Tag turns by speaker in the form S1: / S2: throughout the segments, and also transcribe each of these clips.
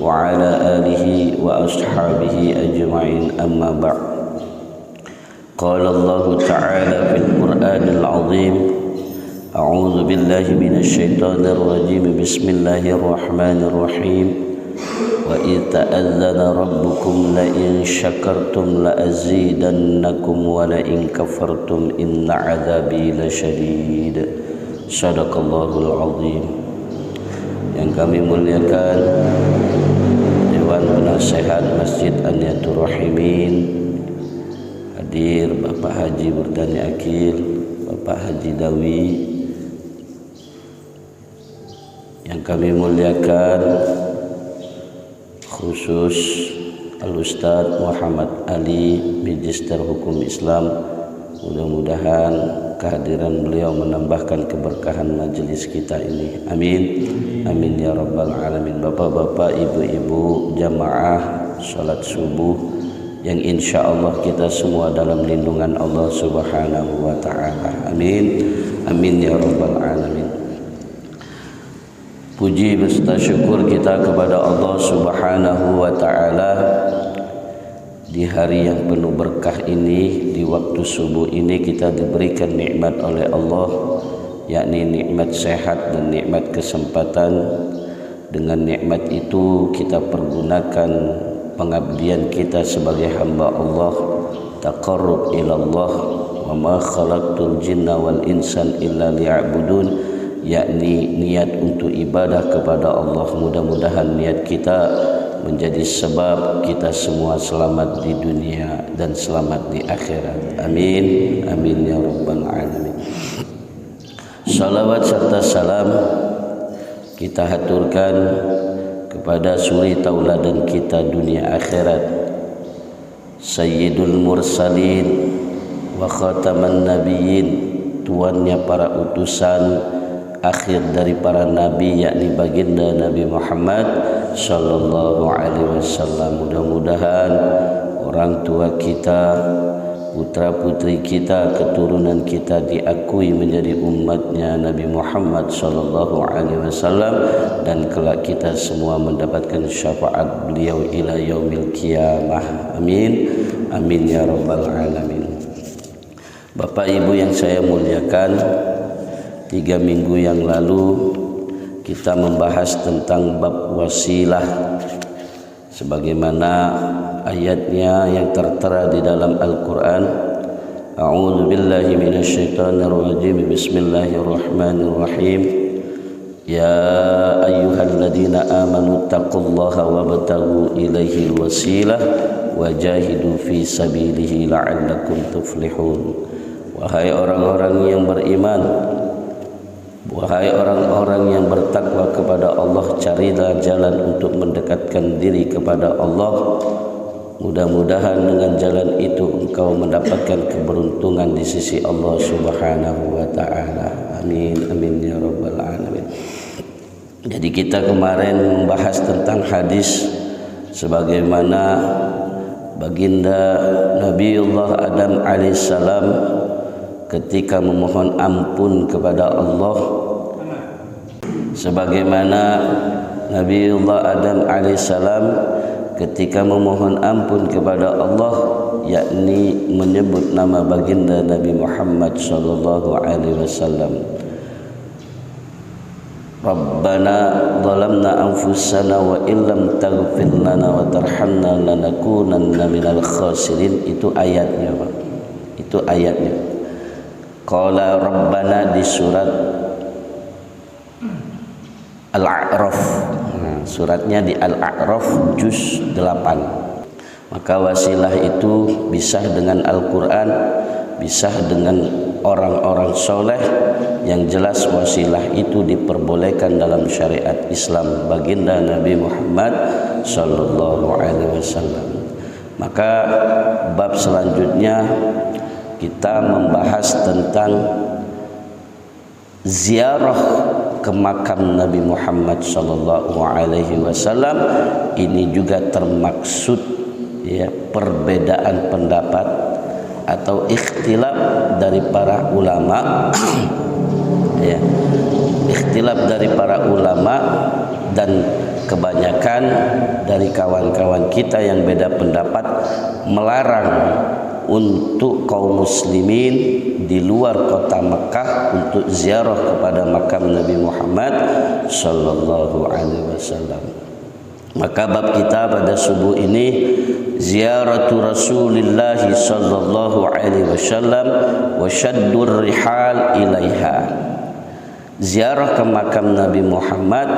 S1: وعلى آله وأصحابه أجمعين أما بعد. قال الله تعالى في القرآن العظيم: أعوذ بالله من الشيطان الرجيم بسم الله الرحمن الرحيم وإذ تأذن ربكم لئن شكرتم لأزيدنكم ولئن كفرتم إن عذابي لشديد. Sadaqallahul Azim. Yang kami muliakan Dewan Penasehat Masjid An-Niyatur Rahimin, hadir Bapak Haji Burdani Akil, Bapak Haji Dawi. Yang kami muliakan khusus Al-Ustadz Muhammad Ali, Magister Hukum Islam. Mudah-mudahan kehadiran beliau menambahkan keberkahan majelis kita ini. Amin. Amin ya rabbal alamin. Bapak-bapak, ibu-ibu, jamaah salat subuh yang insya Allah kita semua dalam lindungan Allah Subhanahu wa ta'ala. Amin. Amin ya rabbal alamin. Puji beserta syukur kita kepada Allah Subhanahu wa ta'ala di hari yang penuh berkah ini, di waktu subuh ini kita diberikan nikmat oleh Allah, yakni nikmat sehat dan nikmat kesempatan. Dengan nikmat itu kita pergunakan pengabdian kita sebagai hamba Allah, taqarrub ila Allah. Wa ma khalaqtul jinna wal insan illa liya'budun, yakni niat untuk ibadah kepada Allah. Mudah-mudahan niat kita menjadi sebab kita semua selamat di dunia dan selamat di akhirat. Amin. Amin ya rabbal alamin. Salawat serta salam kita haturkan kepada suri tauladan kita dunia akhirat, Sayyidul Mursalin wa Khataman Nabiyyin, tuannya para utusan, akhir dari para nabi, yakni baginda Nabi Muhammad sallallahu alaihi wasallam. Mudah-mudahan orang tua kita, putra putri kita, keturunan kita diakui menjadi umatnya Nabi Muhammad sallallahu alaihi wasallam, dan kelak kita semua mendapatkan syafaat beliau ila yaumil qiyamah. Amin. Amin ya rabbal alamin. Bapak Ibu yang saya muliakan, 3 minggu yang lalu kita membahas tentang bab wasilah sebagaimana ayatnya yang tertera di dalam Al-Qur'an. A'udzu billahi minasyaitonir rajim. Bismillahirrahmanirrahim. Ya ayyuhalladzina amanu taqullaha wabtaghu ilaihil wasilah wajahidu fi sabilihi la'allakum tuflihun. Wahai orang-orang yang beriman, wahai orang-orang yang bertakwa kepada Allah, carilah jalan untuk mendekatkan diri kepada Allah. Mudah-mudahan dengan jalan itu engkau mendapatkan keberuntungan di sisi Allah Subhanahu wa ta'ala. Amin. Amin ya rabbal alamin. Jadi kita kemarin membahas tentang hadis sebagaimana baginda Nabiullah Adam alaihissalam ketika memohon ampun kepada Allah, sebagaimana Nabiullah Adam alaihissalam ketika memohon ampun kepada Allah, yakni menyebut nama baginda Nabi Muhammad sallallahu alaihi wasallam. Rabbana zalamna anfusana wa illam taghfir lana wa tarhamna lanakunanna minal khasirin. Itu ayatnya, Pak. Itu ayatnya. Qala Rabbana di surat Al-A'raf. Suratnya di Al-A'raf juz 8. Maka wasilah itu bisa dengan Al-Quran, bisa dengan orang-orang soleh. Yang jelas wasilah itu diperbolehkan dalam syariat Islam baginda Nabi Muhammad sallallahu alaihi wasallam. Maka bab selanjutnya kita membahas tentang ziarah ke makam Nabi Muhammad sallallahu alaihi wasallam. Ini juga termaksud ya perbedaan pendapat atau ikhtilaf dari para ulama ya, ikhtilaf dari para ulama, dan kebanyakan dari kawan-kawan kita yang beda pendapat melarang untuk kaum muslimin di luar kota Mekah untuk ziarah kepada makam Nabi Muhammad sallallahu alaihi wasallam. Maka bab kita pada subuh ini ziaratu Rasulillah sallallahu alaihi wasallam wa syaddur rihal ilaiha. Ziarah ke makam Nabi Muhammad,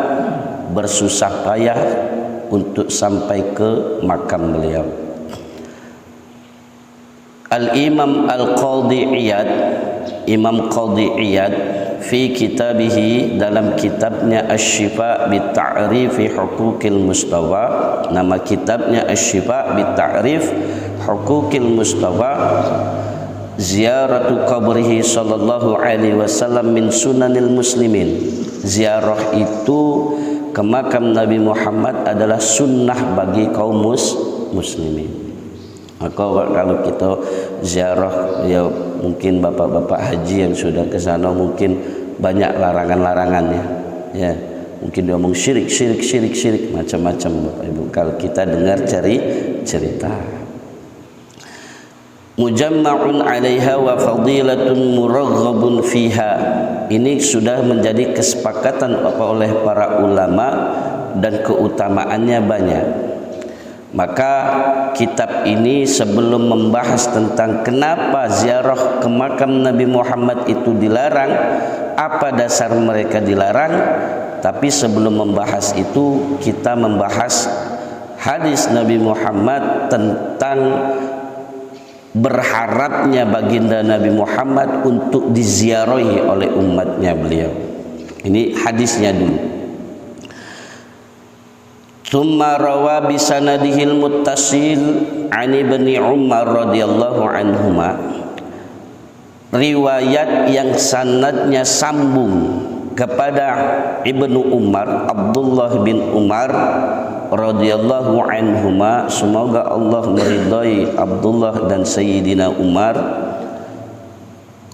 S1: bersusah payah untuk sampai ke makam beliau. Al-Imam Al-Qadhi Iyad, Imam Qadhi Iyad fi kitabihi, dalam kitabnya Asy-Syifa bi Ta'rifi Huquqil Mustafa, nama kitabnya Asy-Syifa bi Ta'rif Huquqil Mustafa, ziaratu qabrihi sallallahu alaihi wasallam min sunanil muslimin. Ziarah itu ke makam Nabi Muhammad adalah sunnah bagi kaum muslimin. Maka kalau kita ziarah, ya mungkin bapak-bapak haji yang sudah ke sana mungkin banyak larangan-larangannya. Ya, mungkin dia ngomong syirik macam-macam Bapak Ibu kalau kita dengar cerita. Mujamma'un 'alaiha wa fadilatun muraghabun fiha. Ini sudah menjadi kesepakatan oleh para ulama dan keutamaannya banyak. Maka kitab ini sebelum membahas tentang kenapa ziarah ke makam Nabi Muhammad itu dilarang, apa dasar mereka dilarang, tapi sebelum membahas itu kita membahas hadis Nabi Muhammad tentang berharapnya baginda Nabi Muhammad untuk diziarahi oleh umatnya beliau. Ini hadisnya dulu. Tsumma rawa bi sanadihil muttasil an Ibni Umar radhiyallahu anhuma, riwayat yang sanadnya sambung kepada Ibnu Umar, Abdullah bin Umar radhiyallahu anhuma, semoga Allah meridai Abdullah dan Sayyidina Umar.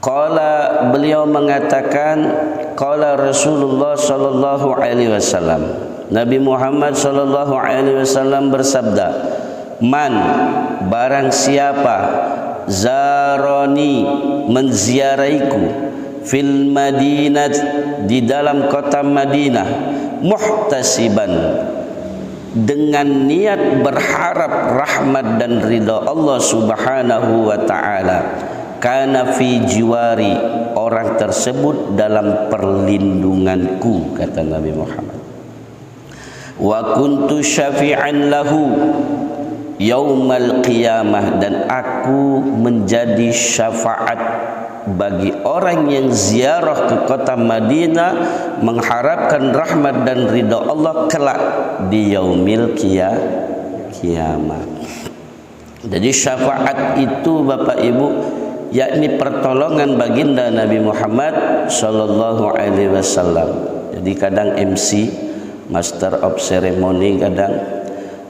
S1: Qala, beliau mengatakan, qala Rasulullah sallallahu alaihi wasallam, Nabi Muhammad sallallahu alaihi wasallam bersabda, man, barang siapa, zaroni, menziaraiku, fil Madinah, di dalam kota Madinah, muhtasiban, dengan niat berharap rahmat dan ridha Allah subhanahu wa ta'ala, kana fi jiwari, orang tersebut dalam perlindunganku, kata Nabi Muhammad. Wa kuntu syafi'an lahu yaumal qiyamah, dan aku menjadi syafaat bagi orang yang ziarah ke kota Madinah mengharapkan rahmat dan ridha Allah kelak di yaumil kiamat. Jadi syafaat itu Bapak Ibu yakni pertolongan baginda Nabi Muhammad sallallahu alaihi wasallam. Jadi kadang MC, Master of Ceremony, kadang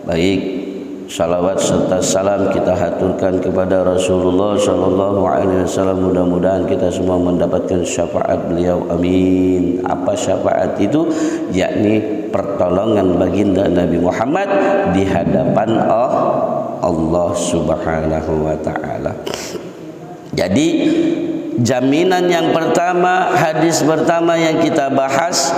S1: baik salawat serta salam kita haturkan kepada Rasulullah sallallahu alaihi wasallam. Mudah-mudahan kita semua mendapatkan syafaat beliau, amin. Apa syafaat itu? Yakni pertolongan baginda Nabi Muhammad di hadapan Allah subhanahu wa ta'ala. Jadi jaminan yang pertama, hadis pertama yang kita bahas,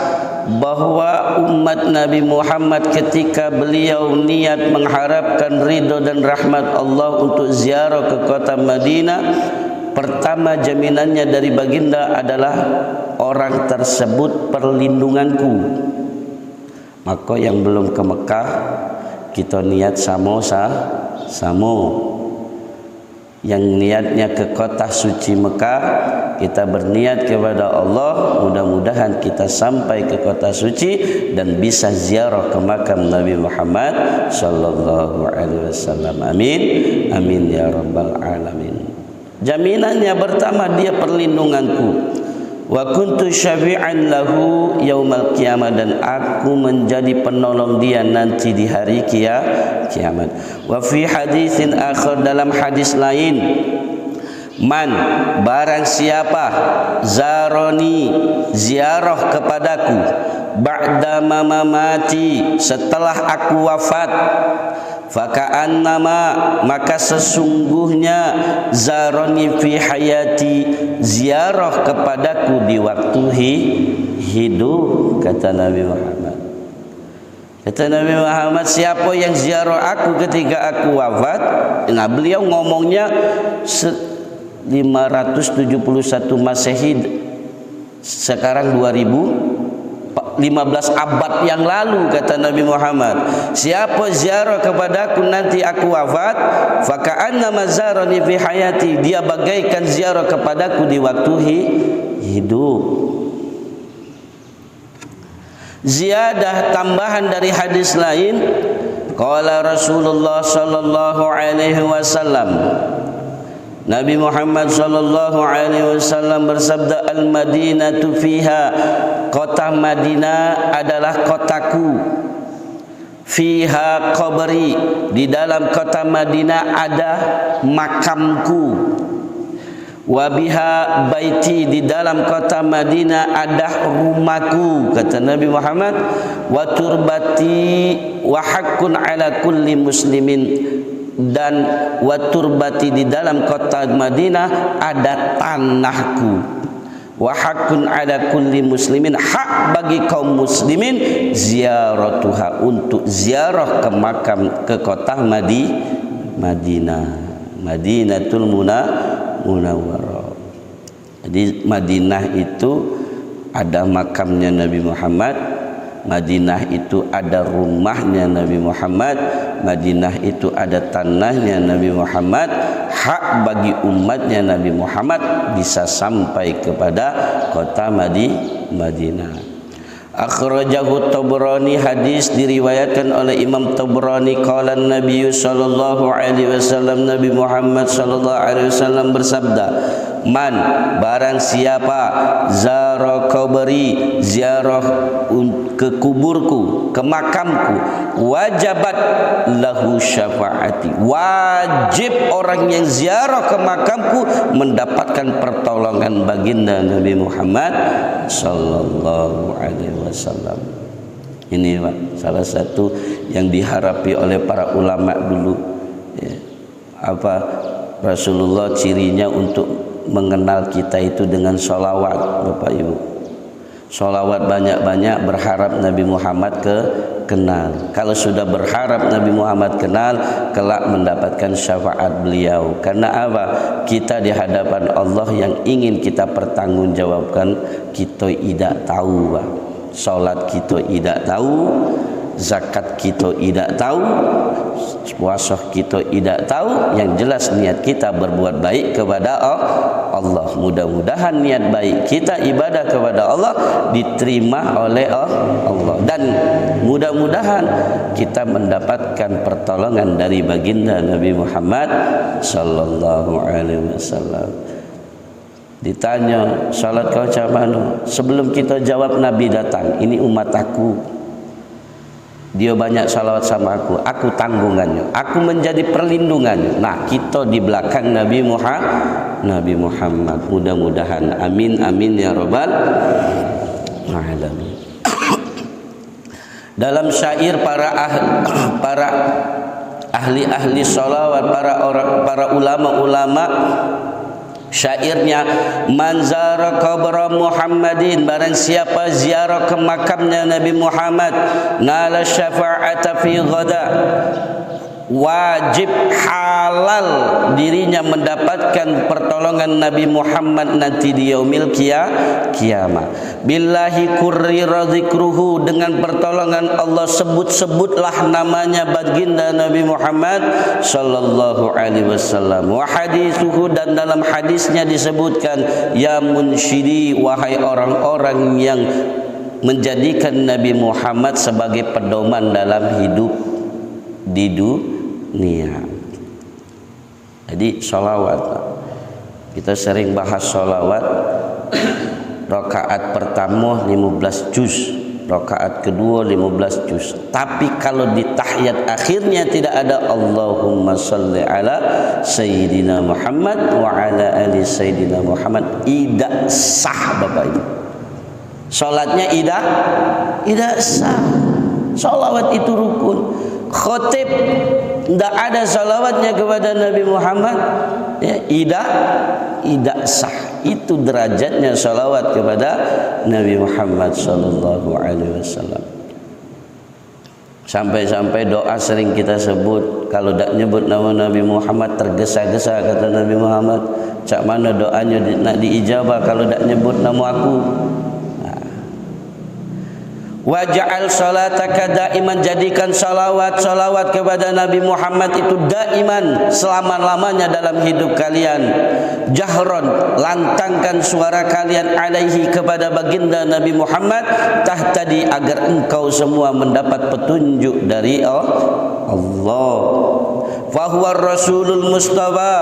S1: bahwa umat Nabi Muhammad ketika beliau niat mengharapkan ridho dan rahmat Allah untuk ziarah ke kota Madinah, pertama jaminannya dari baginda adalah orang tersebut perlindunganku. Maka yang belum ke Mekah, kita niat samo. Yang niatnya ke kota suci Mekah, kita berniat kepada Allah, mudah-mudahan kita sampai ke kota suci dan bisa ziarah ke makam Nabi Muhammad sallallahu alaihi wasallam. Amin, amin ya rabbal alamin. Jaminannya pertama, dia perlindunganku. Wa kuntu syafi'an lahu yaumal qiyamah, dan aku menjadi penolong dia nanti di hari kiamat. Wa fi haditsin akhar, dalam hadis lain, Man, barang siapa zaroni, ziarah kepadaku, ba'da mamati, setelah aku wafat, faka'annama, maka sesungguhnya zaroni fi hayati, ziarah kepadaku di waktu hidup, kata Nabi Muhammad. Kata Nabi Muhammad, siapa yang ziarah aku ketika aku wafat. Nah, beliau ngomongnya 571 Masehi, sekarang 2015 abad yang lalu, kata Nabi Muhammad, siapa ziarah kepadaku nanti aku wafat, faka'annama zarani fi hayati, dia bagaikan ziarah kepadaku di waktu hidup. Ziyadah, tambahan dari hadis lain, qala Rasulullah sallallahu alaihi wasallam, Nabi Muhammad sallallahu alaihi wasallam bersabda, al-Madinatu fiha, kota Madinah adalah kotaku, fiha qabri, di dalam kota Madinah ada makamku, wa biha baiti, di dalam kota Madinah ada rumahku, kata Nabi Muhammad, wa turbati, wa haqqun ala kulli muslimin, dan wa turbati, di dalam kota Madinah ada tanahku, wa haqqun ala kulli muslimin, hak bagi kaum muslimin, ziaratuha, untuk ziarah ke makam, ke kota Madinah, Madinatul Munawwarah. Jadi Madinah itu ada makamnya Nabi Muhammad, Madinah itu ada rumahnya Nabi Muhammad, Madinah itu ada tanahnya Nabi Muhammad. Hak bagi umatnya Nabi Muhammad bisa sampai kepada kota Madinah. Akhrajahu Tabrani, hadis diriwayatkan oleh Imam Tabrani, qala Nabi sallallahu alaihi wasallam, Nabi Muhammad sallallahu alaihi wasallam bersabda, man, barang siapa zara qabri, ziarah ke kuburku, ke makamku, wajabat lahu syafaati, wajib orang yang ziarah ke makamku mendapatkan pertolongan baginda Nabi Muhammad sallallahu alaihi wasallam. Ini Pak, salah satu yang diharapi oleh para ulama dulu, ya. Apa Rasulullah cirinya untuk mengenal kita itu dengan sholawat, Bapak Ibu. Sholawat banyak-banyak, berharap Nabi Muhammad kenal. Kalau sudah berharap Nabi Muhammad kenal, kelak mendapatkan syafaat beliau. Karena apa? Kita di hadapan Allah yang ingin kita pertanggungjawabkan, kita tidak tahu, Pak. Salat kita tidak tahu, zakat kita tidak tahu, puasa kita tidak tahu. Yang jelas niat kita berbuat baik kepada Allah. Mudah-mudahan niat baik kita ibadah kepada Allah diterima oleh Allah, dan mudah-mudahan kita mendapatkan pertolongan dari baginda Nabi Muhammad sallallahu alaihi wasallam. Ditanya, salat kau macam mana? Sebelum kita jawab, Nabi datang. Ini umat aku, dia banyak salawat sama aku tanggungannya, aku menjadi perlindungannya. Nah, kita di belakang Nabi Muhammad. Mudah-mudahan, amin amin ya rabbal alamin. Dalam syair para ahli salawat, para ulama-ulama, syairnya, man zara qabra Muhammadin, barang siapa ziarah ke makamnya Nabi Muhammad, nala syafa'ata fi ghada, wajib halal dirinya mendapatkan pertolongan Nabi Muhammad nanti di yaumil kiamat. Billahi kurrira dzikruhu, dengan pertolongan Allah sebut-sebutlah namanya baginda Nabi Muhammad sallallahu alaihi wasallam. Wa hadithuhu, dan dalam hadisnya disebutkan, ya munsyidi, wahai orang-orang yang menjadikan Nabi Muhammad sebagai pedoman dalam hidup di dunia. Jadi sholawat, kita sering bahas sholawat. Rakaat pertama 15 juz, rakaat kedua 15 juz. Tapi kalau di tahiyat akhirnya tidak ada Allahumma salli ala Sayyidina Muhammad wa ala ali Sayyidina Muhammad, tidak sah Bapak Ibu. Salatnya tidak sah. Salawat itu rukun. Khotib tidak ada salawatnya kepada Nabi Muhammad, ya, tidak sah. Itu derajatnya salawat kepada Nabi Muhammad sallallahu alaihi wasallam. Sampai-sampai doa sering kita sebut, kalau tidak nyebut nama Nabi Muhammad tergesa-gesa, kata Nabi Muhammad. Cak mana doanya nak diijabah kalau tidak nyebut nama aku? Waj'al salataka daiman, jadikan salawat kepada Nabi Muhammad itu daiman, selama-lamanya dalam hidup kalian. Jahron, lantangkan suara kalian alaihi, kepada baginda Nabi Muhammad, tahtadi, agar engkau semua mendapat petunjuk dari Allah. Fahuwa Rasulul Mustafa,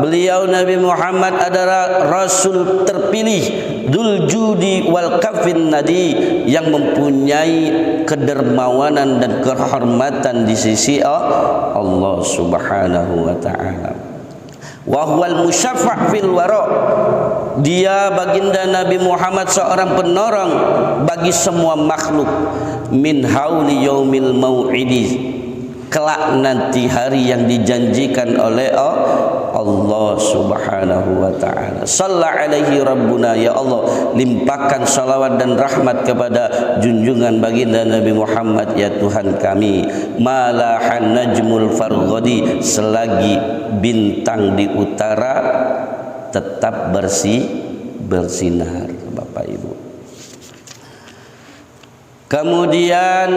S1: beliau Nabi Muhammad adalah Rasul terpilih, Dzul Judi wal Kafin Nadi, yang mempunyai kedermawanan dan kehormatan di sisi Allah Subhanahu wa taala. Wa huwal musyaffa' fil wara, dia baginda Nabi Muhammad seorang penolong bagi semua makhluk. Min hauli yaumil mau'idi, kelak nanti hari yang dijanjikan oleh Allah Subhanahu wa taala. Shalla alaihi rabbuna, ya Allah, limpahkan salawat dan rahmat kepada junjungan baginda Nabi Muhammad, ya Tuhan kami. Malahan najmul farghadi, selagi bintang di utara tetap bersinar Bapak Ibu. Kemudian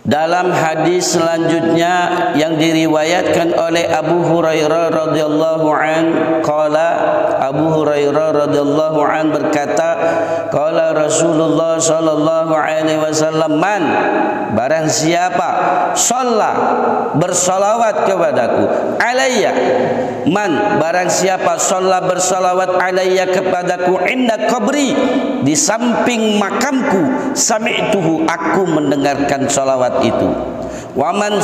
S1: dalam hadis selanjutnya yang diriwayatkan oleh Abu Hurairah radhiyallahu an, qala, Abu Hurairah radhiyallahu an berkata, qala Rasulullah sallallahu alaihi wasallam, man, barang siapa shalla, bersalawat kepadaku, alayya, man, barang siapa shalla, bersalawat alayya kepadaku, inda qabri, di samping makamku, sami'tuhu, aku mendengarkan salawat itu. Waman,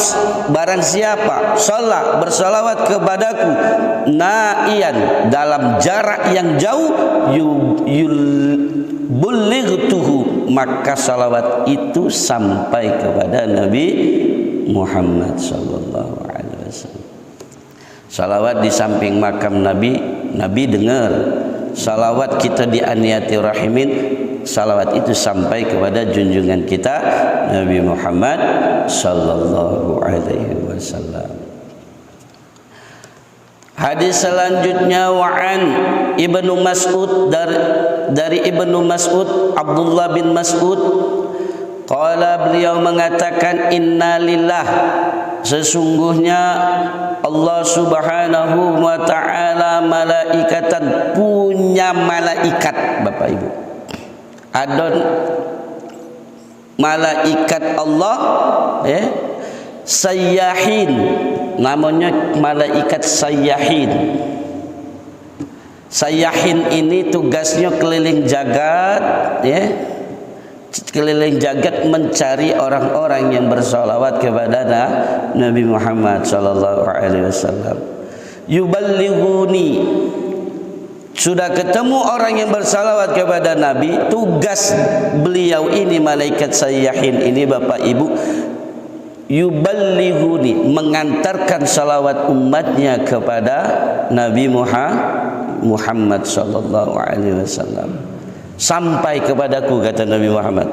S1: barang siapa shalla, bersalawat kepadaku, na'ian, dalam jarak yang jauh, yulightuhu, maka salawat itu sampai kepada Nabi Muhammad sallallahu alaihi wasallam. Salawat di samping makam Nabi, Nabi dengar. Salawat kita di Aniyatir Rahimin, salawat itu sampai kepada junjungan kita Nabi Muhammad sallallahu alaihi wasallam. Hadis selanjutnya, wa'an Ibnu Mas'ud, dari Ibnu Mas'ud, Abdullah bin Mas'ud, qala, beliau mengatakan, innalillah, sesungguhnya Allah Subhanahu wa ta'ala malaikatan, punya malaikat Bapak Ibu. Adon malaikat Allah, ya, sayyahin, namanya malaikat sayyahin. Sayyahin ini tugasnya keliling jagat, ya, keliling jagat mencari orang-orang yang bersalawat kepada Nabi Muhammad sallallahu alaihi wasallam. Yuballighuni, sudah ketemu orang yang bersalawat kepada Nabi, tugas beliau ini malaikat sayyahin ini Bapak Ibu, yuballighuni, mengantarkan salawat umatnya kepada Nabi Muhammad sallallahu alaihi wasallam. Sampai kepadaku, kata Nabi Muhammad.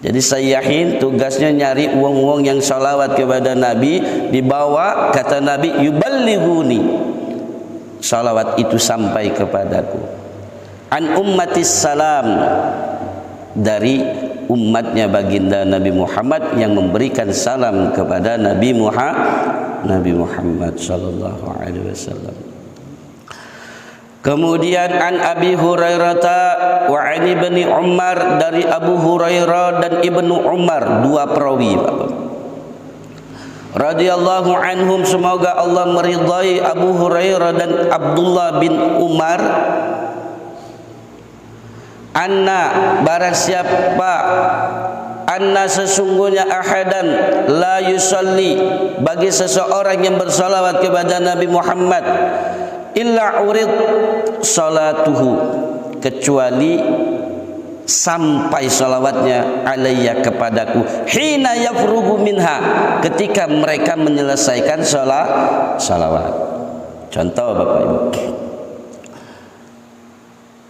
S1: Jadi sayyahin tugasnya nyari uang-uang yang salawat kepada Nabi, dibawa, kata Nabi, yuballighuni, salawat itu sampai kepadaku. An ummatis salam, dari umatnya baginda Nabi Muhammad yang memberikan salam kepada Nabi Muhammad sallallahu alaihi wasallam. Kemudian an Abi Hurairah wa an Ibni Umar, dari Abu Hurairah dan Ibnu Umar, dua perawi Bapak. Radhiyallahu anhum, semoga Allah meridai Abu Hurairah dan Abdullah bin Umar. anna barang siapa, anna sesungguhnya ahadan la yusalli bagi seseorang yang bersalawat kepada Nabi Muhammad illa urid salatuhu kecuali sampai salawatnya alayya kepadaku hina yafrugu minha ketika mereka menyelesaikan salawat. Contoh Bapak Ibu,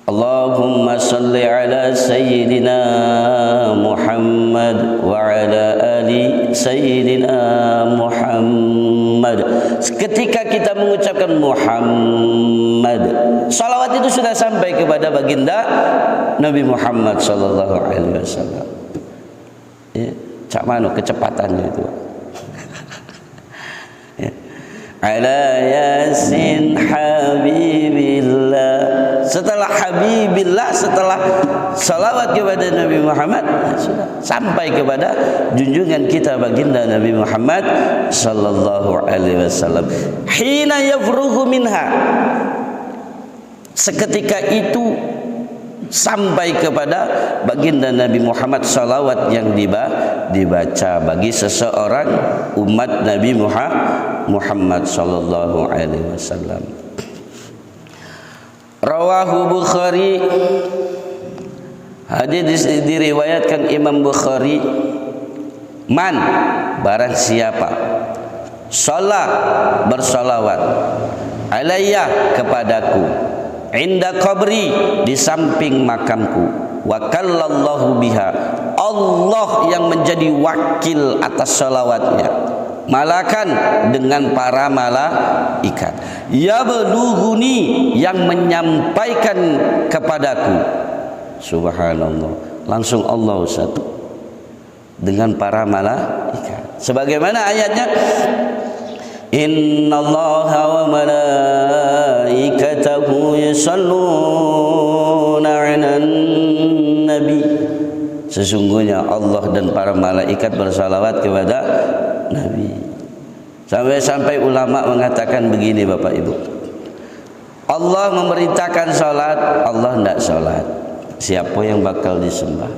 S1: Allahumma salli ala sayyidina Muhammad wa ala ali sayyidina Muhammad. Ketika kita mengucapkan Muhammad, salawat itu sudah sampai kepada baginda Nabi Muhammad sallallahu alaihi wasallam. Ya, cak mano kecepatannya itu. Ya. Ala yasin habibillah. Setelah habibillah, setelah salawat kepada Nabi Muhammad, sudah sampai kepada junjungan kita baginda Nabi Muhammad sallallahu alaihi wasallam. Hina yafrughu minha, seketika itu sampai kepada baginda Nabi Muhammad salawat yang dibaca bagi seseorang umat Nabi Muhammad sallallahu alaihi wasallam. Rawahu Bukhari, hadis diriwayatkan Imam Bukhari, man barang siapa salat bersalawat alayya kepadaku inda qabri di samping makamku wa kallallahu biha Allah yang menjadi wakil atas salawatnya malakan dengan para malaikat ya belughuni yang menyampaikan kepadaku. Subhanallah, langsung Allah Ustaz dengan para malaikat sebagaimana ayatnya innallaha wa malaikatahu yusalluna 'alan nabi, sesungguhnya Allah dan para malaikat bersalawat kepada Nabi. Sampai-sampai ulama mengatakan begini Bapak Ibu, Allah memerintahkan salat, Allah tidak salat, siapa yang bakal disembah?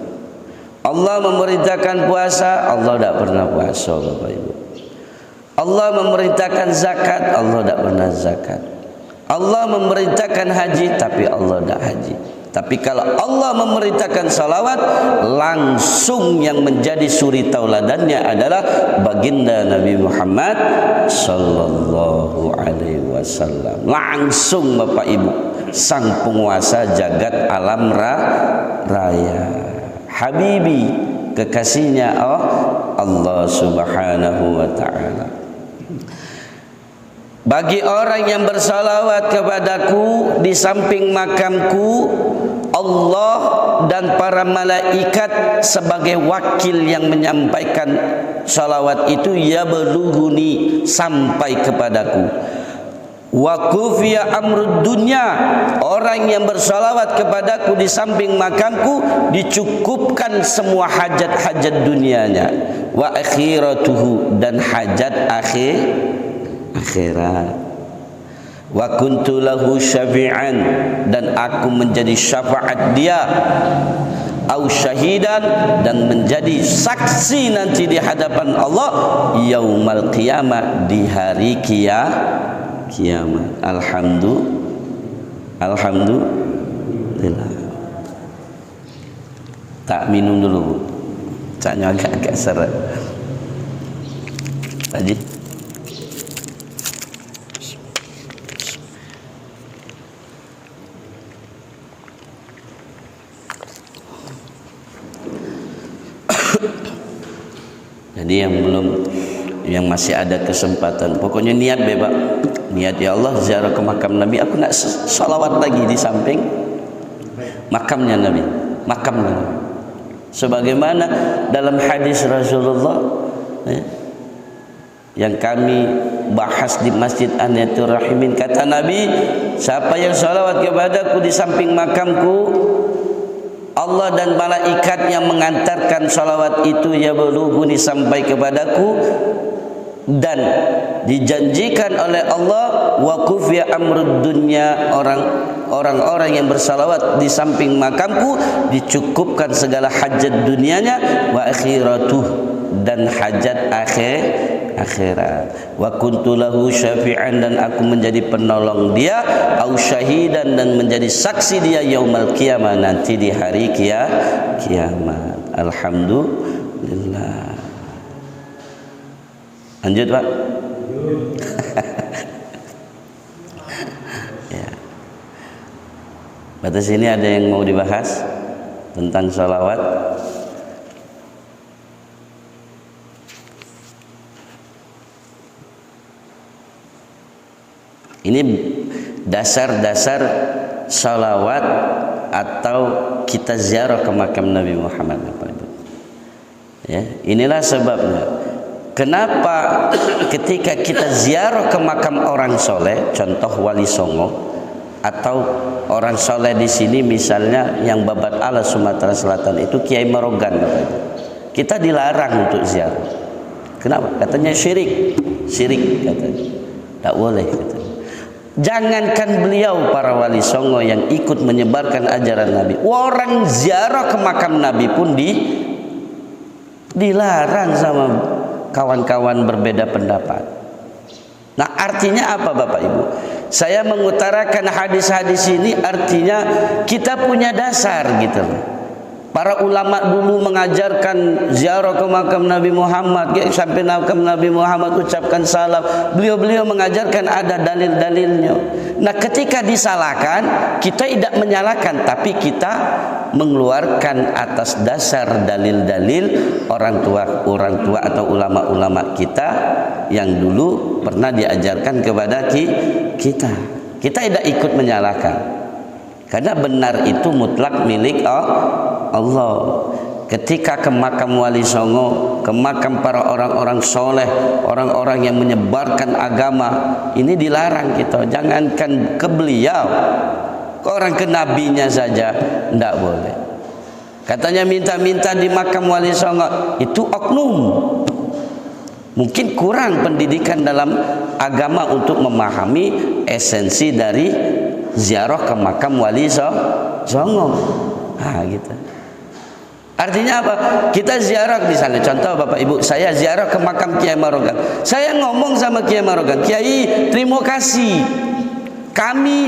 S1: Allah memerintahkan puasa, Allah tidak pernah puasa Bapak Ibu. Allah memerintahkan zakat, Allah tidak pernah zakat. Allah memerintahkan haji, tapi Allah tidak haji. Tapi kalau Allah memerintahkan salawat, langsung yang menjadi suri tauladannya adalah baginda Nabi Muhammad sallallahu alaihi wasallam. Langsung Bapak Ibu, sang penguasa jagat alam raya, Habibi, kekasihnya Allah subhanahu wa ta'ala. Bagi orang yang bersalawat kepadaku di samping makamku, Allah dan para malaikat sebagai wakil yang menyampaikan salawat itu ya belughuni sampai kepadaku. Wa kufiya amrud dunya, orang yang bersalawat kepadaku di samping makamku dicukupkan semua hajat-hajat dunianya. Wa akhiratuhu, dan hajat akhirat. Wa kuntu lahu syafi'an, dan aku menjadi syafaat dia. Au syahidan, dan menjadi saksi nanti di hadapan Allah yaumal qiyamah, di hari kiamat. Alhamdulillah. Tak minum dulu, caknya agak seret. Haji. Jadi yang masih ada kesempatan, pokoknya niat bebas, niat ya Allah ziarah ke makam Nabi, aku nak salawat lagi di samping makamnya Nabi, sebagaimana dalam hadis Rasulullah yang kami bahas di Masjid Aniyatul Rahimin, kata Nabi, siapa yang salawat kepadaku di samping makamku, Allah dan malaikat yang mengantarkan salawat itu ya belughuni sampai kepadaku, dan dijanjikan oleh Allah wa kufiya amrud dunya, orang-orang yang bersalawat di samping makamku dicukupkan segala hajat dunianya, wa akhiratuh, dan hajat akhirat. Wa kuntu lahu syafi'an, dan aku menjadi penolong dia, au syahidan, dan menjadi saksi dia yaumal qiyamah, nanti di hari kiamat. Alhamdulillah. Lanjut Pak. Ya. Batas ini ada yang mau dibahas tentang sholawat? Ini dasar-dasar sholawat atau kita ziarah ke makam Nabi Muhammad, Bapak Ibu. Ya, inilah sebabnya. Kenapa ketika kita ziarah ke makam orang soleh, contoh Wali Songo atau orang soleh di sini, misalnya yang Babat Ala Sumatera Selatan itu Kiai Marogan, kita dilarang untuk ziarah. Kenapa? Katanya syirik katanya, tak boleh katanya. Jangankan beliau, para Wali Songo yang ikut menyebarkan ajaran Nabi, orang ziarah ke makam Nabi pun dilarang sama kawan-kawan berbeda pendapat. Nah, artinya apa Bapak Ibu? Saya mengutarakan hadis-hadis ini artinya kita punya dasar gitu. Para ulama dulu mengajarkan ziarah ke makam Nabi Muhammad, sampai makam Nabi Muhammad ucapkan salam. Beliau mengajarkan ada dalil-dalilnya. Nah, ketika disalahkan, kita tidak menyalahkan, tapi kita mengeluarkan atas dasar dalil-dalil orang tua atau ulama-ulama kita yang dulu pernah diajarkan kepada kita. Kita tidak ikut menyalahkan. Karena benar itu mutlak milik Allah. Ketika ke makam Wali Songo, ke makam para orang-orang soleh, orang-orang yang menyebarkan agama, ini dilarang kita. Jangankan ke beliau, ke orang ke nabinya saja tidak boleh. Katanya minta-minta di makam Wali Songo, itu oknum. Mungkin kurang pendidikan dalam agama untuk memahami esensi dari ziarah ke makam Wali Songo. Nah, gitu. Artinya apa? Kita ziarah, misalnya contoh Bapak Ibu, saya ziarah ke makam Kiai Marogan. Saya ngomong sama Kiai Marogan, Kiai, terima kasih.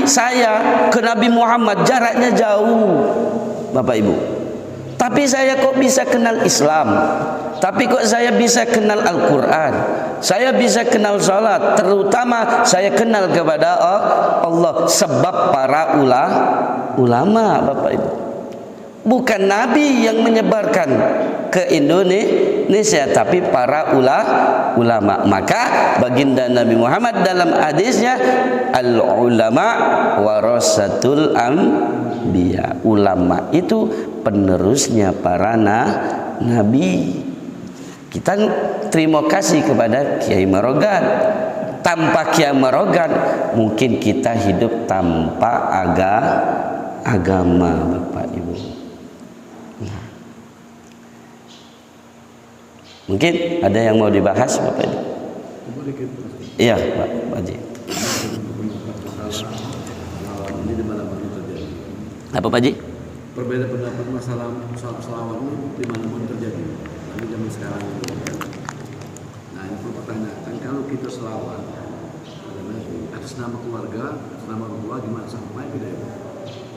S1: Saya ke Nabi Muhammad jaraknya jauh, Bapak Ibu. Tapi saya kok bisa kenal Islam? Tapi kok saya bisa kenal Al-Quran? Saya bisa kenal salat, terutama saya kenal kepada Allah sebab para ulama, Bapak Ibu. Bukan Nabi yang menyebarkan ke Indonesia, tapi para ulama. Maka baginda Nabi Muhammad dalam hadisnya, al-ulama warasatul anbiya. Ulama itu penerusnya para nabi. Kita terima kasih kepada Kiai Marogan. Tanpa Kiai Marogan mungkin kita hidup tanpa agama, Bapak Ibu. Mungkin ada yang mau dibahas, Bapak Ibu? Iya, Pak Haji. Apa Pak Haji?
S2: Berbeda pendapat masalah selawat itu dimanapun terjadi, tapi zaman sekarang itu. Nah, ini perlu pertanyaan, kalau kita selawat atas nama keluarga, atas nama orang tua, gimana sampai tidak ya?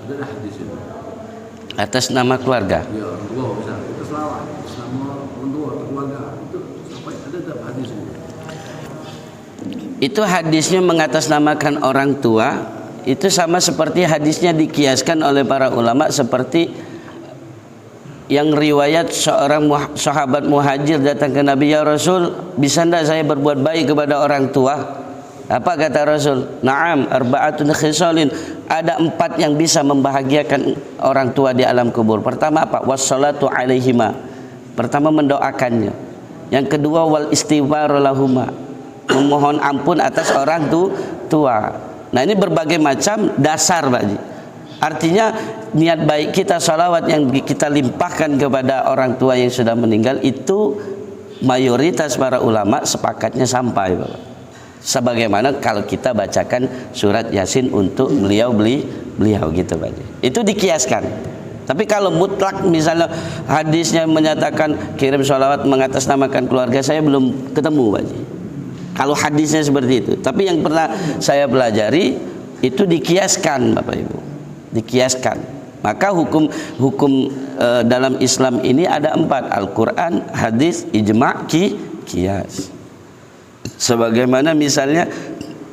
S2: Ada hadis itu.
S1: Atas nama keluarga?
S2: Ya, orang tua misalnya kita selawat atas nama orang tua atau keluarga, itu sampai ada tak hadis itu?
S1: Itu hadisnya mengatasnamakan orang tua. Itu sama seperti hadisnya dikiaskan oleh para ulama seperti yang riwayat seorang sahabat muhajir datang ke Nabi, ya Rasul, bisa tidak saya berbuat baik kepada orang tua? Apa kata Rasul? Naam, arba'atun khisalin. Ada 4 yang bisa membahagiakan orang tua di alam kubur. Pertama apa? Wassalatu alaihima. Pertama mendoakannya. Yang kedua wal istighfaru lahuma. Memohon ampun atas orang tua. Nah, ini berbagai macam dasar, Pak Haji. Artinya niat baik kita, salawat yang kita limpahkan kepada orang tua yang sudah meninggal itu mayoritas para ulama sepakatnya sampai, Bapak. Sebagaimana kalau kita bacakan surat Yasin untuk beliau gitu, Pak. Itu dikiaskan. Tapi kalau mutlak misalnya hadisnya menyatakan kirim sholawat mengatasnamakan keluarga, saya belum ketemu, Pak. Kalau hadisnya seperti itu. Tapi yang pernah saya pelajari itu dikiaskan, Bapak Ibu. Dikiaskan. Maka hukum dalam Islam ini ada 4: Al-Quran, hadis, ijma', qiyas. Sebagaimana misalnya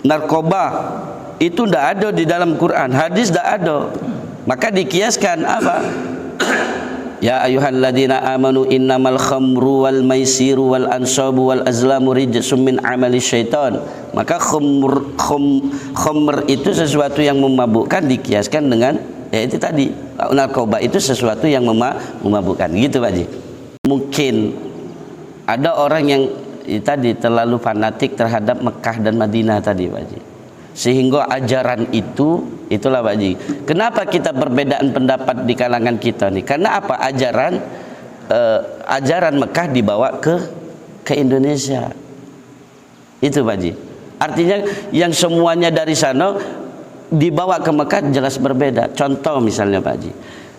S1: narkoba itu tidak ada di dalam Quran, hadis tidak ada, maka dikiaskan apa? Ya ayyuhalladzina amanu innamal khamru wal maisiru wal ansabu wal azlamu rijsum min amali syaitan. Maka khamr itu sesuatu yang memabukkan, dikiaskan dengan itu tadi, narkoba itu sesuatu yang memabukkan, gitu Pak Ji. Mungkin ada orang yang tadi terlalu fanatik terhadap Mekah dan Madinah tadi, Pak Ji, sehingga ajaran itulah Pak Ji. Kenapa kita perbedaan pendapat di kalangan kita nih? Karena apa? Ajaran Mekah dibawa ke Indonesia, itu Pak Ji. Artinya yang semuanya dari sana dibawa ke Mekah jelas berbeda. Contoh misalnya Pak Ji,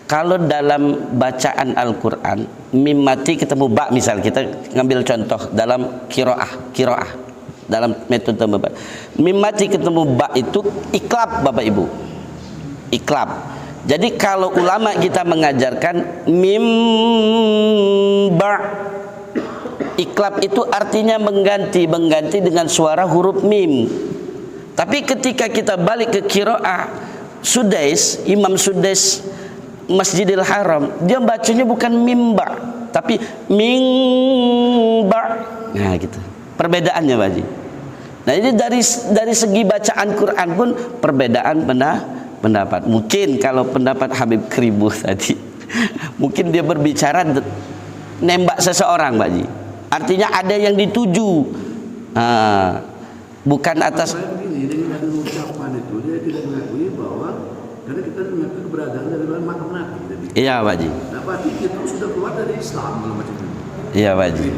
S1: kalau dalam bacaan Al-Quran mim mati ketemu ba, misal kita ngambil contoh dalam kiroah dalam metode bapak, mim mati ketemu ba itu iklab, Bapak Ibu, iklab. Jadi kalau ulama kita mengajarkan mim ba, iklab itu artinya mengganti dengan suara huruf mim. Tapi ketika kita balik ke kiroah Sudais, Imam Sudais Masjidil Haram, dia bacanya bukan mimba tapi mingba. Nah gitu perbedaannya Pak Haji. Nah ini dari segi bacaan Quran pun perbedaan pendapat. Mungkin kalau pendapat Habib Kribuh tadi mungkin dia berbicara nembak seseorang Pak Haji, artinya ada yang dituju, bukan atas
S2: dengan ucapan itu dia tidak mengakui bahwa karena kita mengakui keberadaan dari makam Nabi.
S1: Iya Pak Haji.
S2: Nah berarti kita sudah keluar dari Islam kalau macam itu.
S1: Iya Pak Haji.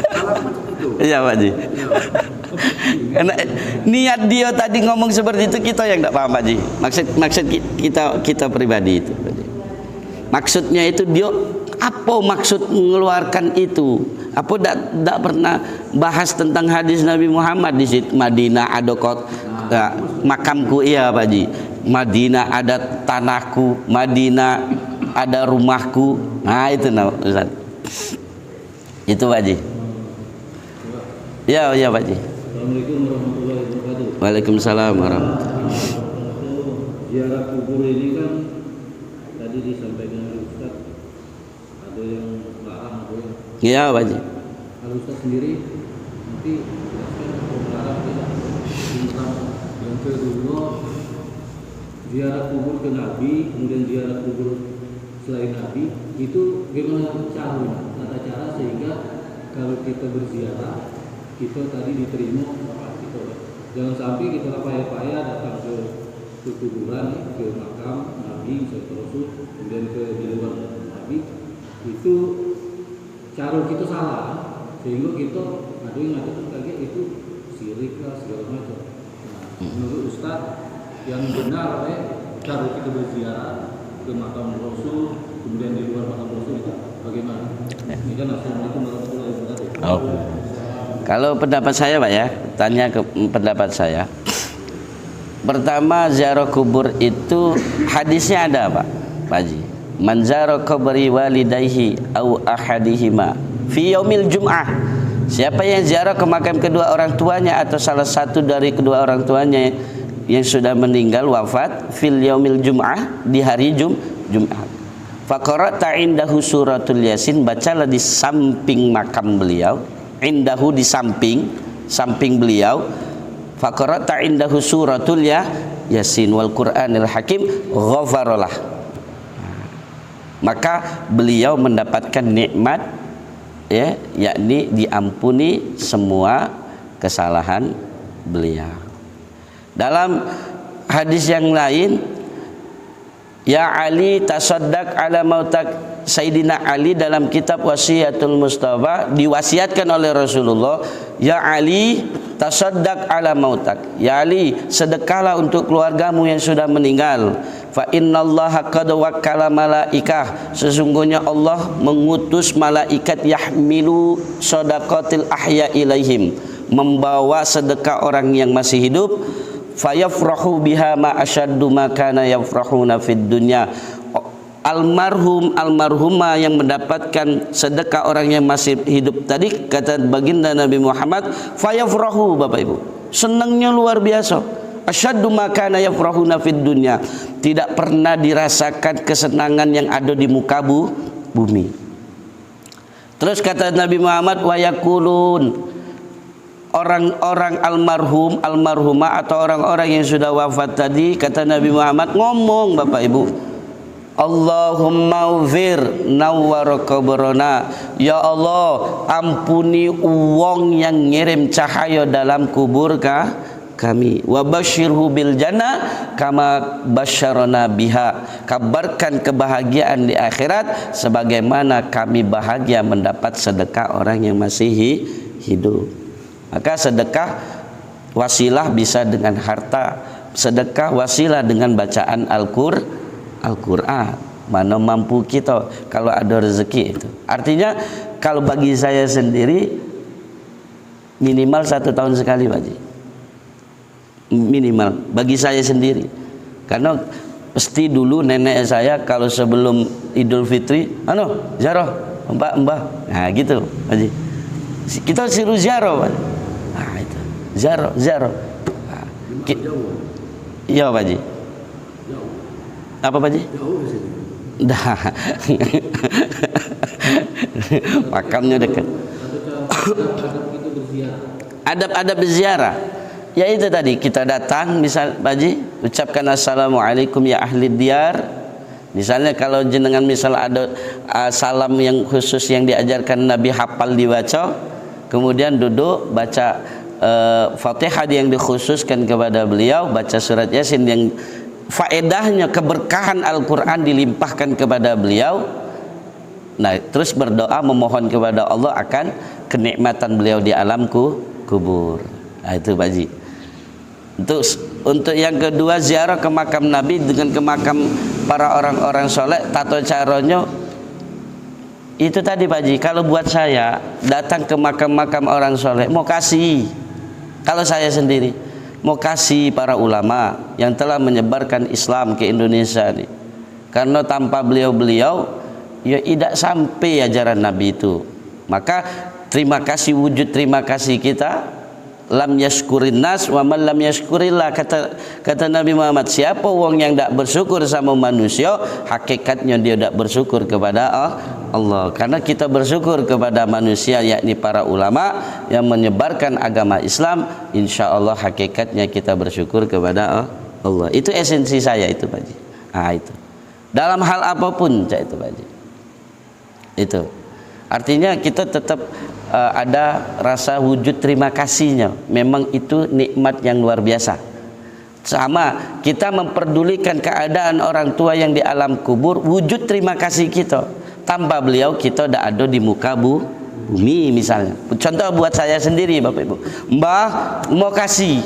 S2: Salah macam itu.
S1: Iya Pak Haji. Karena niat dia tadi ngomong seperti itu kita yang tidak paham Pak Haji. Maksud kita pribadi itu Pak Haji. Maksudnya itu dia apa maksud mengeluarkan itu? Apa tidak pernah bahas tentang hadis Nabi Muhammad di situ, Madinah ada makamku, iya Pak Haji. Madinah ada tanahku, Madinah ada rumahku. Nah itu Ustaz. Itu Pak Haji. Ya Pak Haji.
S3: Assalamualaikum warahmatullahi wabarakatuh.
S1: Waalaikumsalam warahmatullahi wabarakatuh.
S3: Ziarah kubur ini kan tadi disampaikan oleh Ustaz, ada yang larang, ada yang
S1: Iya Pak Haji.
S3: kalau Ustaz sendiri nanti jelaskan larang tidak. Yang kedua, ziarah kubur ke Nabi, kemudian ziarah kubur selain Nabi, itu bagaimana tata cara sehingga kalau kita berziarah kita tadi diterima kita. Jangan sampai kita payah-payah datang ke kuburan, ke makam Nabi, Rasul, kemudian di luar Nabi, itu cara kita salah sehingga kita ada yang mengatakan kaget itu syirik lah segala macam. Nah, menurut Ustaz yang benar cara kita berziarah ke makam Rasul, kemudian di luar makam Rasul itu bagaimana? Ini kan Assalamualaikum warahmatullahi wabarakatuh.
S1: Oh. Kalau pendapat saya Pak ya, tanya ke pendapat saya. Pertama, ziarah kubur itu hadisnya ada Pak Haji. Man zara qabri walidayhi au ahadihima fi yaumil jum'ah. Siapa yang ziarah ke makam kedua orang tuanya atau salah satu dari kedua orang tuanya yang sudah meninggal wafat fil yaumil jum'ah, di hari Jumat. Faqara'ta indahu suratul Yasin, bacalah di samping makam beliau, indahu di samping beliau. Faqara'ta indahu suratul Yasin wal Qur'anil Hakim ghafaralah. Maka beliau mendapatkan nikmat ya, yakni diampuni semua kesalahan beliau. Dalam hadis yang lain, ya Ali tasaddaq ala mautak Sayyidina Ali dalam kitab Wasiyatul Mustafa diwasiatkan oleh Rasulullah, ya Ali tasaddaq ala mautak, ya Ali sedekahlah untuk keluargamu yang sudah meninggal. Fa innallaha qad wakkala malaikah, sesungguhnya Allah mengutus malaikat yahmilu shadaqatil ahya ilaihim, membawa sedekah orang yang masih hidup. Fayafrahu biha ma asyaddu ma kana yafrahuna fid dunya. Almarhum almarhumah yang mendapatkan sedekah orang yang masih hidup tadi, kata baginda Nabi Muhammad, fayafrahu, Bapak Ibu, senangnya luar biasa. Asyaddu ma kana yafrahuna fid dunya, tidak pernah dirasakan kesenangan yang ada di muka bumi. Terus kata Nabi Muhammad, wa yaqulun, orang-orang almarhum almarhumah atau orang-orang yang sudah wafat tadi, kata Nabi Muhammad ngomong, Bapak Ibu, Allahumma ufir nawwar qabrana, ya Allah ampuni uang yang ngirim cahaya dalam kubur kami, wa basyirhu bil jannah kama basyarana biha, kabarkan kebahagiaan di akhirat sebagaimana kami bahagia mendapat sedekah orang yang masih hidup. Maka sedekah wasilah bisa dengan harta, sedekah wasilah dengan bacaan Al-Quran. Mana mampu kita kalau ada rezeki itu. Artinya kalau bagi saya sendiri minimal 1 tahun sekali, Pak Haji. Minimal bagi saya sendiri. Karena pasti dulu nenek saya kalau sebelum Idul Fitri, ziarah mbah, nah gitu, Pak Haji. Kita suruh ziarah, Pak. Nah itu ziarah. Nah, iya Pak Haji. Apa Pak Haji? Dah. Makamnya dekat. Adab-adab berziarah. Ya itu tadi, kita datang misal Pak Haji, ucapkan assalamualaikum ya ahli diyar. Misalnya kalau jenengan misal ada salam yang khusus yang diajarkan Nabi hafal dibaca, kemudian duduk baca Fatihah yang dikhususkan kepada beliau, baca surat Yasin yang faedahnya keberkahan Al-Quran dilimpahkan kepada beliau. Nah terus berdoa memohon kepada Allah akan kenikmatan beliau di alam kubur. Nah itu Pak Haji. Untuk yang kedua, ziarah ke makam Nabi dengan ke makam para orang-orang soleh, tata caranya itu tadi Pak Haji. Kalau buat saya datang ke makam-makam orang soleh, mau kasih, kalau saya sendiri mau kasih para ulama yang telah menyebarkan Islam ke Indonesia ini. Karena tanpa beliau-beliau ya tidak sampai ajaran Nabi itu. Maka terima kasih, wujud terima kasih kita, lam yashkurin nas wa man lam yashkurillah, kata Nabi Muhammad, siapa orang yang tidak bersyukur sama manusia, hakikatnya dia tidak bersyukur kepada Allah. Karena kita bersyukur kepada manusia, yakni para ulama yang menyebarkan agama Islam, insya Allah hakikatnya kita bersyukur kepada Allah. Itu esensi saya itu Pak Haji. Nah itu dalam hal apapun itu Pak Haji. Itu artinya kita tetap ada rasa wujud terima kasihnya. Memang itu nikmat yang luar biasa. Sama kita memperdulikan keadaan orang tua yang di alam kubur, wujud terima kasih kita. Tanpa beliau kita tidak ada di muka bumi misalnya. Contoh buat saya sendiri Bapak Ibu, Mbah mau kasih,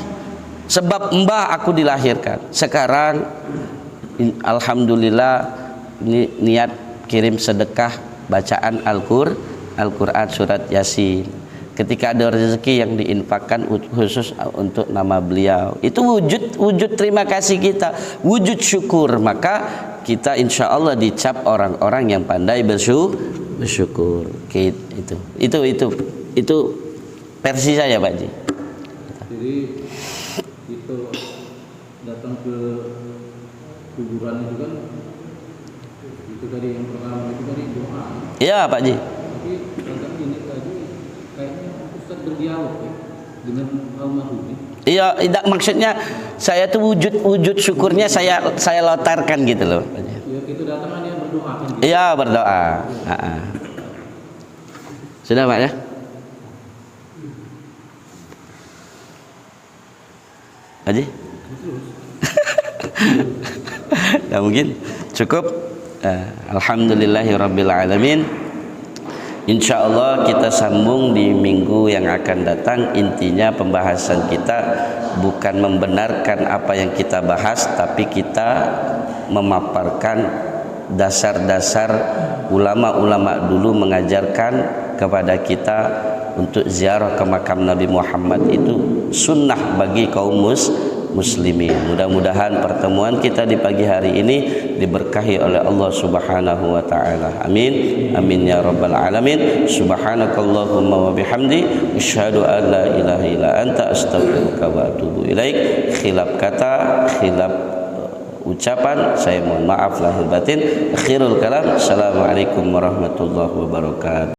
S1: sebab Mbah aku dilahirkan. Sekarang alhamdulillah ini niat kirim sedekah bacaan Al-Quran surat Yasin. Ketika ada rezeki yang diinfakkan khusus untuk nama beliau, itu wujud terima kasih kita, wujud syukur. Maka kita insya Allah dicap orang-orang yang pandai bersyukur. Itu versi saya Pak Haji.
S3: Jadi itu datang ke kuburan itu kan, itu tadi yang pertama itu tadi doa.
S1: Iya Pak Haji.
S3: Tapi agak ini tadi kayaknya Ustaz berdialog ya dengan almarhum.
S1: Iya, tidak, maksudnya saya tuh wujud syukurnya saya lontarkan gitu loh.
S3: Ya, itu datang dia berdoa kan.
S1: Iya, berdoa. Sudah Pak ya? Haji? Nah, mungkin cukup Alhamdulillahirabbil alamin. Insyaallah kita sambung di minggu yang akan datang. Intinya pembahasan kita bukan membenarkan apa yang kita bahas, tapi kita memaparkan dasar-dasar ulama-ulama dulu mengajarkan kepada kita untuk ziarah ke makam Nabi Muhammad itu sunnah bagi kaum muslimin. Mudah-mudahan pertemuan kita di pagi hari ini diberkahi oleh Allah Subhanahu wa taala. Amin. Amin ya rabbal alamin. Subhanakallahumma wa bihamdi asyhadu an la ilaha illa anta astaghfiruka wa atubu ilaik. Khilaf kata, khilaf ucapan, saya mohon maaf lahir batin. Akhirul kalam. Assalamualaikum warahmatullahi wabarakatuh.